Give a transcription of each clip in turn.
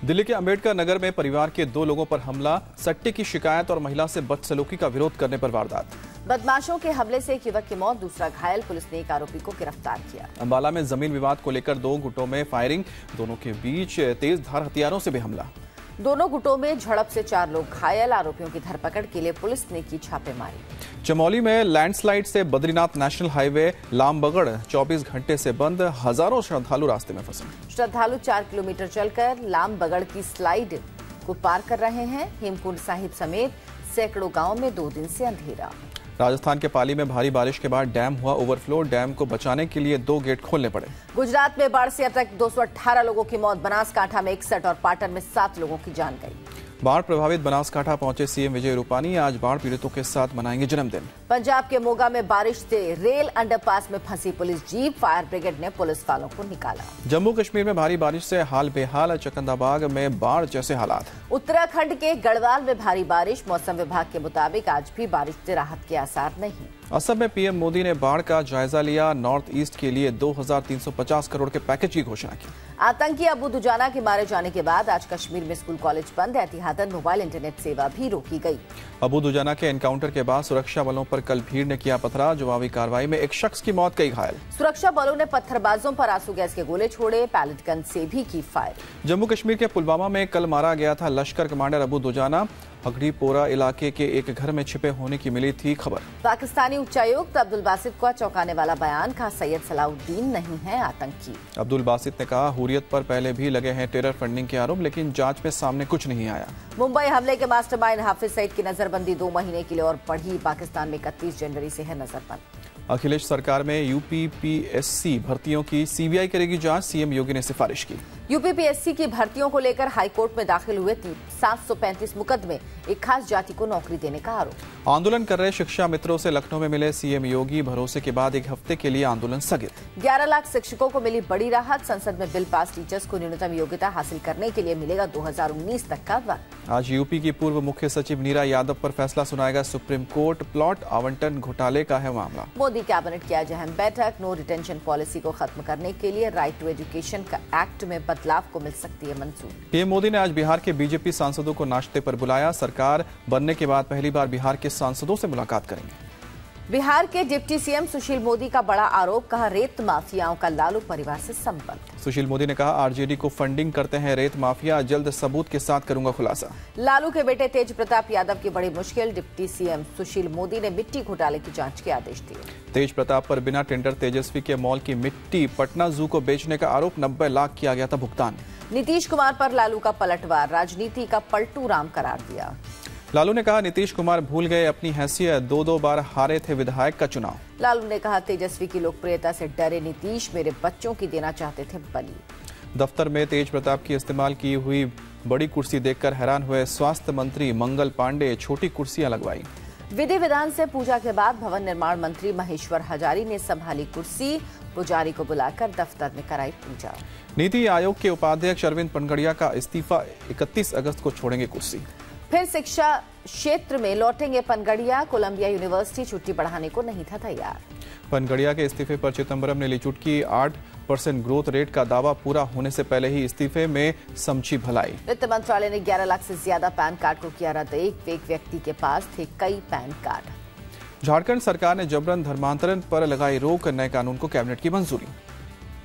दिल्ली के अंबेडकर नगर में परिवार के 2 लोगों पर हमला, सट्टे की शिकायत और महिला से बदसलूकी का विरोध करने पर वारदात। बदमाशों के हमले से एक युवक की मौत, दूसरा घायल। पुलिस ने एक आरोपी को गिरफ्तार किया। अंबाला में जमीन विवाद को लेकर 2 गुटों में फायरिंग, दोनों के बीच तेज धार हथियारों से भी हमला। दोनों गुटों में झड़प से 4 लोग घायल। आरोपियों की धरपकड़ के लिए पुलिस ने की छापेमारी। चमोली में लैंडस्लाइड से बद्रीनाथ नेशनल हाईवे लामबगड़ 24 घंटे से बंद, हजारों श्रद्धालु रास्ते में फंसे। श्रद्धालु 4 किलोमीटर चलकर लामबगड़ की स्लाइड को पार कर रहे हैं। हेमकुंड साहिब समेत सैकड़ों गांव में 2 दिन से अंधेरा। राजस्थान के पाली में भारी बारिश के बाद डैम हुआ ओवरफ्लो, डैम को बचाने के लिए 2 गेट खोलने पड़े। गुजरात में बाढ़ से अब तक 218 लोगों की मौत, बनासकांठा में 61 और पाटन में 7 लोगों की जान गई। बाढ़ प्रभावित बनासकांठा पहुंचे सीएम विजय रूपानी, आज बाढ़ पीड़ितों के साथ मनाएंगे जन्मदिन। पंजाब के मोगा में बारिश से रेल अंडरपास में फंसी पुलिस जीप, फायर ब्रिगेड ने पुलिस वालों को निकाला। जम्मू कश्मीर में भारी बारिश से हाल बेहाल, चकंदाबाग में बाढ़ जैसे हालात। उत्तराखंड के गढ़वाल में भारी बारिश, मौसम विभाग के मुताबिक आज भी बारिश से राहत के आसार नहीं। असम में पीएम मोदी ने बाढ़ का जायजा लिया, नॉर्थ ईस्ट के लिए 2350 करोड़ के पैकेज की घोषणा की। आतंकी अबू दुजाना के मारे जाने के बाद आज कश्मीर में स्कूल कॉलेज बंद, एहतियातन मोबाइल इंटरनेट सेवा भी रोकी गई। अबू दुजाना के एनकाउंटर के बाद सुरक्षा बलों पर कल भीड़ ने किया पथराव, जवाबी कार्रवाई में एक शख्स की मौत, कई घायल। सुरक्षा बलों ने पत्थरबाजों पर आंसू गैस के गोले छोड़े, पैलेट गन से भी की फायर। जम्मू कश्मीर के पुलवामा में कल मारा गया था लश्कर कमांडर अबू दुजाना, हगड़ीपोरा इलाके के एक घर में छिपे होने की मिली थी खबर। पाकिस्तानी उच्चायुक्त अब्दुल बासित का चौंकाने वाला बयान, कहा सैयद सलाउद्दीन नहीं है आतंकी। अब्दुल बासित ने कहा हुर्रियत पर पहले भी लगे हैं टेरर फंडिंग के आरोप, लेकिन जांच में सामने कुछ नहीं आया। मुंबई हमले के मास्टरमाइंड हाफिज सईद की नजरबंदी 2 महीने के लिए और बढ़ी, पाकिस्तान में 31 जनवरी से है नजरबंद। अखिलेश सरकार में यूपीपीएससी भर्तियों की सीबीआई करेगी जांच, सीएम योगी ने सिफारिश की। यूपीपीएससी की भर्तियों को लेकर हाईकोर्ट में दाखिल हुए 735 मुकदमे, एक खास जाति को नौकरी देने का आरोप। आंदोलन कर रहे शिक्षा मित्रों से लखनऊ में मिले सीएम योगी, भरोसे के बाद 1 हफ्ते के लिए आंदोलन स्थगित। 11 लाख शिक्षकों को मिली बड़ी राहत, संसद में बिल पास, टीचर्स को न्यूनतम योग्यता हासिल करने के लिए मिलेगा 2019 तक का वक्त। आज यूपी की पूर्व मुख्य सचिव नीरा यादव पर फैसला सुनाएगा सुप्रीम कोर्ट, प्लॉट आवंटन घोटाले का है मामला। मोदी कैबिनेट की आज अहम बैठक, नो डिटेंशन पॉलिसी को खत्म करने के लिए राइट टू एजुकेशन का एक्ट में बदलाव को मिल सकती है मंजूरी। पीएम मोदी ने आज बिहार के बीजेपी सांसदों को नाश्ते पर बुलाया, सरकार बनने के बाद पहली बार बिहार के सांसदों से मुलाकात करेंगे। बिहार के डिप्टी सीएम सुशील मोदी का बड़ा आरोप, कहा रेत माफियाओं का लालू परिवार से संपर्क। सुशील मोदी ने कहा आरजेडी को फंडिंग करते हैं रेत माफिया, जल्द सबूत के साथ करूंगा खुलासा। लालू के बेटे तेज प्रताप यादव की बड़ी मुश्किल, डिप्टी सीएम सुशील मोदी ने मिट्टी घोटाले की जांच के आदेश दिए। तेज प्रताप पर बिना टेंडर तेजस्वी के मॉल की मिट्टी पटना जू को बेचने का आरोप, 90 लाख किया गया था भुगतान। नीतीश कुमार पर लालू का पलटवार, राजनीति का पलटू राम करार दिया। लालू ने कहा नीतीश कुमार भूल गए अपनी हैसियत, 2 बार हारे थे विधायक का चुनाव। लालू ने कहा तेजस्वी की लोकप्रियता से डरे नीतीश, मेरे बच्चों की देना चाहते थे बलि। दफ्तर में तेज प्रताप की इस्तेमाल की हुई बड़ी कुर्सी देखकर हैरान हुए स्वास्थ्य मंत्री मंगल पांडे, छोटी कुर्सियां लगवाई। विधि विधान से पूजा के बाद भवन निर्माण मंत्री महेश्वर हजारी ने संभाली कुर्सी, पुजारी को बुलाकर दफ्तर में कराई पूजा। नीति आयोग के उपाध्यक्ष अरविंद पनगड़िया का इस्तीफा, 31 अगस्त को छोड़ेंगे कुर्सी। फिर शिक्षा क्षेत्र में लौटेंगे पनगड़िया, कोलंबिया यूनिवर्सिटी छुट्टी बढ़ाने को नहीं था तैयार। पनगड़िया के इस्तीफे पर चिदम्बरम ने ली चुटकी, 8% ग्रोथ रेट का दावा पूरा होने से पहले ही इस्तीफे में समझी भलाई। वित्त मंत्रालय ने 11 लाख से ज्यादा पैन कार्ड को किया रद्द, एक व्यक्ति के पास थे कई पैन कार्ड। झारखंड सरकार ने जबरन धर्मांतरण पर लगाई रोक, नए कानून को कैबिनेट की मंजूरी।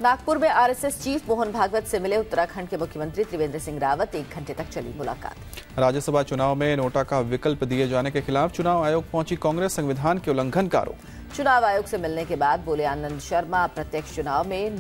नागपुर में आरएसएस चीफ मोहन भागवत से मिले उत्तराखंड के मुख्यमंत्री त्रिवेंद्र सिंह रावत, 1 घंटे तक चली मुलाकात। राज्यसभा चुनाव में नोटा का विकल्प दिए जाने के खिलाफ चुनाव आयोग पहुंची कांग्रेस, संविधान के उल्लंघन का आरोप। चुनाव आयोग से मिलने के बाद बोले आनंद शर्मा, प्रत्यक्ष चुनाव में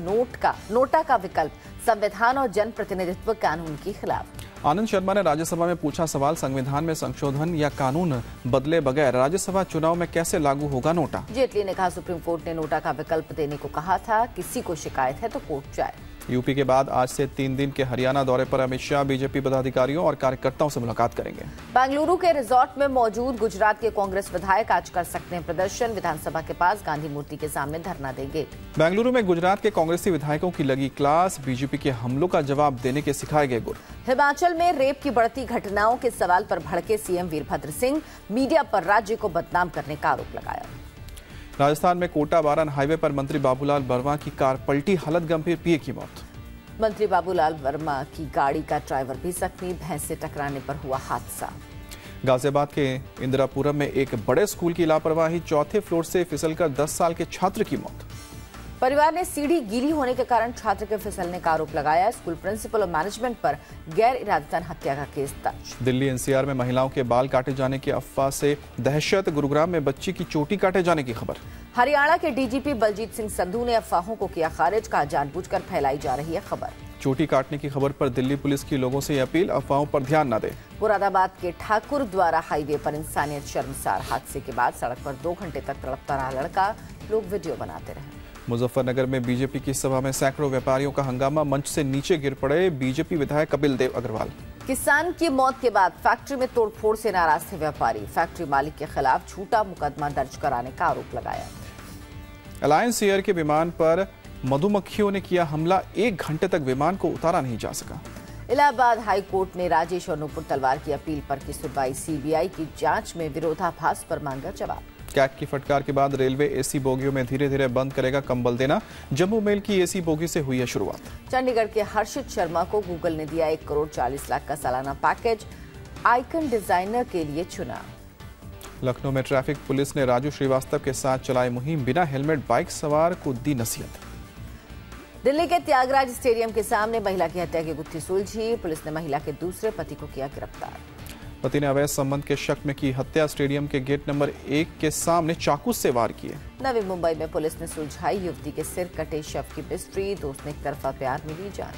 नोटा का विकल्प संविधान और जन प्रतिनिधित्व कानून के खिलाफ। आनंद शर्मा ने राज्यसभा में पूछा सवाल, संविधान में संशोधन या कानून बदले बगैर राज्यसभा चुनाव में कैसे लागू होगा नोटा। जेटली ने कहा सुप्रीम कोर्ट ने नोटा का विकल्प देने को कहा था, किसी को शिकायत है तो कोर्ट जाए। यूपी के बाद आज से 3 दिन के हरियाणा दौरे पर अमित शाह बीजेपी पदाधिकारियों और कार्यकर्ताओं से मुलाकात करेंगे। बेंगलुरु के रिजॉर्ट में मौजूद गुजरात के कांग्रेस विधायक आज कर सकते हैं प्रदर्शन, विधानसभा के पास गांधी मूर्ति के सामने धरना देंगे। बेंगलुरु में गुजरात के कांग्रेसी विधायकों की लगी क्लास, बीजेपी के हमलों का जवाब देने के सिखाए गए गुर। हिमाचल में रेप की बढ़ती घटनाओं के सवाल पर भड़के सीएम वीरभद्र सिंह, मीडिया पर राज्य को बदनाम करने का आरोप लगाया। राजस्थान में कोटा बारान हाईवे पर मंत्री बाबूलाल बरवा की कार पलटी, हालत गंभीर, पिए की मौत। मंत्री बाबूलाल वर्मा की गाड़ी का ड्राइवर भी जख्मी, भैंस से टकराने पर हुआ हादसा। गाजियाबाद के इंदिरापुरम में एक बड़े स्कूल की लापरवाही, चौथे फ्लोर से फिसलकर 10 साल के छात्र की मौत। परिवार ने सीढ़ी गीली होने के कारण छात्र के फिसलने का आरोप लगाया। स्कूल प्रिंसिपल और मैनेजमेंट पर गैर इरादतन हत्या का केस दर्ज। दिल्ली एनसीआर में महिलाओं के बाल काटे जाने की अफवाह से दहशत, गुरुग्राम में बच्ची की चोटी काटे जाने की खबर। हरियाणा के डीजीपी बलजीत सिंह संधू ने अफवाहों को किया खारिज, कहा जानबूझकर फैलाई जा रही है खबर। चोटी काटने की खबर पर दिल्ली पुलिस की लोगों से अपील, अफवाहों पर ध्यान न दें। मुरादाबाद के ठाकुर द्वारा हाईवे पर इंसानियत शर्मसार हादसे के बाद सड़क पर 2 घंटे तक तड़पता रहा लड़का, लोग वीडियो बनाते रहे। मुजफ्फरनगर में बीजेपी की सभा में सैकड़ों व्यापारियों का हंगामा, मंच से नीचे गिर पड़े बीजेपी विधायक कपिल देव अग्रवाल। किसान की मौत के बाद फैक्ट्री में तोड़फोड़ से नाराज थे व्यापारी, फैक्ट्री मालिक के खिलाफ झूठा मुकदमा दर्ज कराने का आरोप लगाया। अलायंस एयर के विमान पर मधुमक्खियों ने किया हमला, 1 घंटे तक विमान को उतारा नहीं जा सका। इलाहाबाद हाई कोर्ट ने राजेश और नूपुर तलवार की अपील पर की सुनवाई, सीबीआई की जांच में विरोधाभास पर मांगा जवाब। कैग की फटकार के बाद रेलवे एसी बोगियों में धीरे धीरे बंद करेगा कंबल देना, जम्मू मेल की एसी बोगी से हुई है शुरुआत। चंडीगढ़ के हर्षित शर्मा को गूगल ने दिया 1 करोड़ 40 लाख का सालाना पैकेज, आइकन डिजाइनर के लिए चुना। लखनऊ में ट्रैफिक पुलिस ने राजू श्रीवास्तव के साथ चलाई मुहिम, बिना हेलमेट बाइक सवार को दी नसीहत। दिल्ली के त्यागराज स्टेडियम के सामने महिला की हत्या की गुत्थी सुलझी, पुलिस ने महिला के दूसरे पति को किया गिरफ्तार। पति ने अवैध संबंध के शक में की हत्या, स्टेडियम के गेट नंबर 1 के सामने चाकू से वार किए। नवी मुंबई में पुलिस ने सुलझाई युवती के सिर कटे शव की मिस्ट्री, दोस्त ने एक तरफा प्यार में ली जान।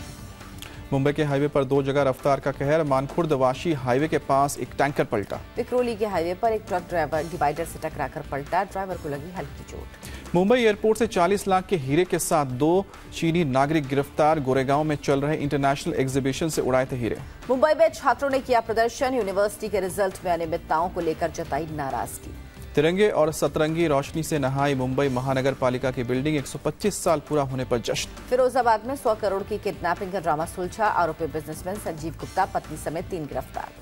मुंबई के हाईवे पर 2 जगह रफ्तार का कहर, मानखुर्द वाशी हाईवे के पास एक टैंकर पलटा। विक्रोली के हाईवे पर एक ट्रक ड्राइवर डिवाइडर से टकराकर पलटा, ड्राइवर को लगी हल्की चोट। मुंबई एयरपोर्ट से 40 लाख के हीरे के साथ 2 चीनी नागरिक गिरफ्तार, गोरेगांव में चल रहे इंटरनेशनल एग्जीबिशन से उड़ाए थे हीरे। मुंबई में छात्रों ने किया प्रदर्शन, यूनिवर्सिटी के रिजल्ट में अनियमितताओं को लेकर जताई नाराजगी। तिरंगे और सतरंगी रोशनी से नहाई मुंबई महानगर पालिका की बिल्डिंग, 125 साल पूरा होने पर जश्न। फिरोजाबाद में 100 करोड़ की किडनैपिंग का ड्रामा सुलझा, आरोपी बिजनेसमैन संजीव गुप्ता पत्नी समेत 3 गिरफ्तार।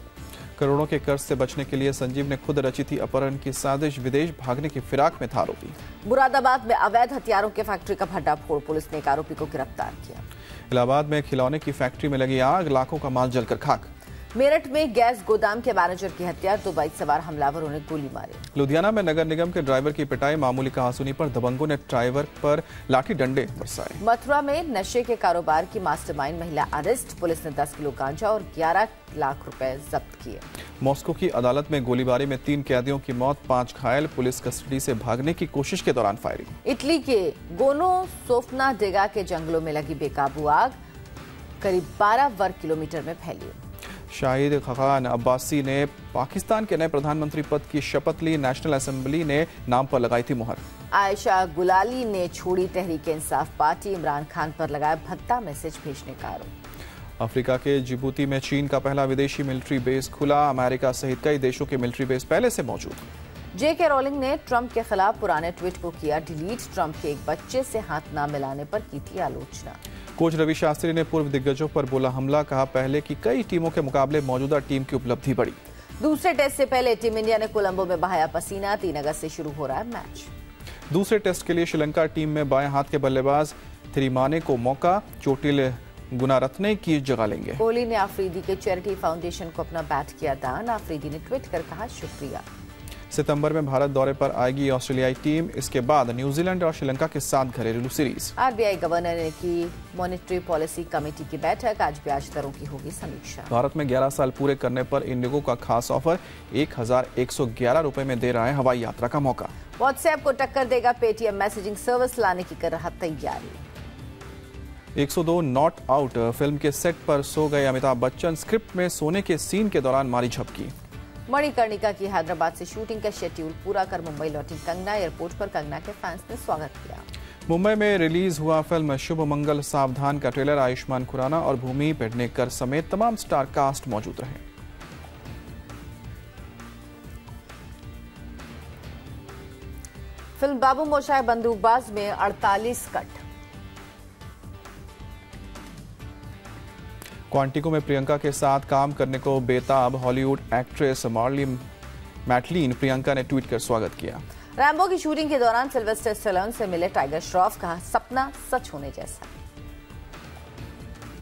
करोड़ों के कर्ज से बचने के लिए संजीव ने खुद रची थी अपहरण की साजिश, विदेश भागने की फिराक में था आरोपी। मुरादाबाद में अवैध हथियारों के फैक्ट्री का भंडाफोड़, पुलिस ने एक आरोपी को गिरफ्तार किया। इलाहाबाद में खिलौने की फैक्ट्री में लगी आग, लाखों का माल जलकर खाक। मेरठ में गैस गोदाम के मैनेजर की हत्या, 2 बाइक सवार हमलावरों ने गोली मारी। लुधियाना में नगर निगम के ड्राइवर की पिटाई, मामूली कहासुनी पर दबंगों ने ड्राइवर पर लाठी डंडे बरसाए। मथुरा में नशे के कारोबार की मास्टरमाइंड महिला अरेस्ट, पुलिस ने 10 किलो गांजा और 11 लाख रुपए जब्त किए। मॉस्को की अदालत में गोलीबारी में 3 कैदियों की मौत, 5 घायल, पुलिस कस्टडी से भागने की कोशिश के दौरान फायरिंग। इटली के गोनो सोफना डेगा के जंगलों में लगी बेकाबू आग, करीब 12 वर्ग किलोमीटर में फैली। शाहिद खान अब्बासी ने पाकिस्तान के नए प्रधानमंत्री पद की शपथ ली, नेशनल असेंबली ने नाम पर लगाई थी मुहर। आयशा गुलाली ने छोड़ी तहरीक इंसाफ पार्टी, इमरान खान पर लगाया भद्दा मैसेज भेजने का आरोप। अफ्रीका के जिबूती में चीन का पहला विदेशी मिलिट्री बेस खुला, अमेरिका सहित कई देशों के मिलिट्री बेस पहले से मौजूद। जेके रोलिंग ने ट्रंप के खिलाफ पुराने ट्वीट को किया डिलीट, ट्रंप के एक बच्चे से हाथ न मिलाने पर की थी आलोचना। कोच रवि शास्त्री ने पूर्व दिग्गजों पर बोला हमला, कहा पहले की कई टीमों के मुकाबले मौजूदा टीम की उपलब्धि बढ़ी। दूसरे टेस्ट से पहले टीम इंडिया ने कोलंबो में बहाया पसीना, 3 अगस्त से शुरू हो रहा है मैच। दूसरे टेस्ट के लिए श्रीलंका टीम में बाएं हाथ के बल्लेबाज थिरिमाने को मौका, चोटिल गुनारत्ने की जगह लेंगे। कोहली ने आफरीदी के चैरिटी फाउंडेशन को अपना बैट किया दान, आफरीदी ने ट्वीट कर कहा शुक्रिया। सितंबर में भारत दौरे पर आएगी ऑस्ट्रेलियाई टीम, इसके बाद न्यूजीलैंड और श्रीलंका के साथ घरेलू सीरीज। आरबीआई गवर्नर ने की मॉनेटरी पॉलिसी कमेटी की बैठक, आज ब्याज दरों की होगी समीक्षा। भारत में 11 साल पूरे करने पर इंडिगो का खास ऑफर, 1111 रुपए में दे रहा है हवाई यात्रा का मौका। व्हाट्सएप को टक्कर देगा पेटीएम मैसेजिंग सर्विस, लाने की कर रहा तैयारी। 102 नॉट आउट फिल्म के सेट पर सो गए अमिताभ बच्चन, स्क्रिप्ट में सोने के सीन के दौरान मारी झपकी। मणिकर्णिका की हैदराबाद से शूटिंग का शेड्यूल पूरा कर मुंबई लौटी कंगना, एयरपोर्ट पर कंगना के फैंस ने स्वागत किया। मुंबई में रिलीज हुआ फिल्म शुभ मंगल सावधान का ट्रेलर, आयुष्मान खुराना और भूमि पेडनेकर समेत तमाम स्टार कास्ट मौजूद रहे। फिल्म बाबू मोशाय बंदूकबाज में 48 कट। क्वांटिको में प्रियंका के साथ काम करने को बेताब Hollywood actress Marley Matlin Priyanka ने ट्वीट कर स्वागत किया। रैम्बो की शूटिंग के दौरान सिल्वेस्टर स्टैलोन से मिले टाइगर श्रॉफ, कहा सपना सच होने जैसा।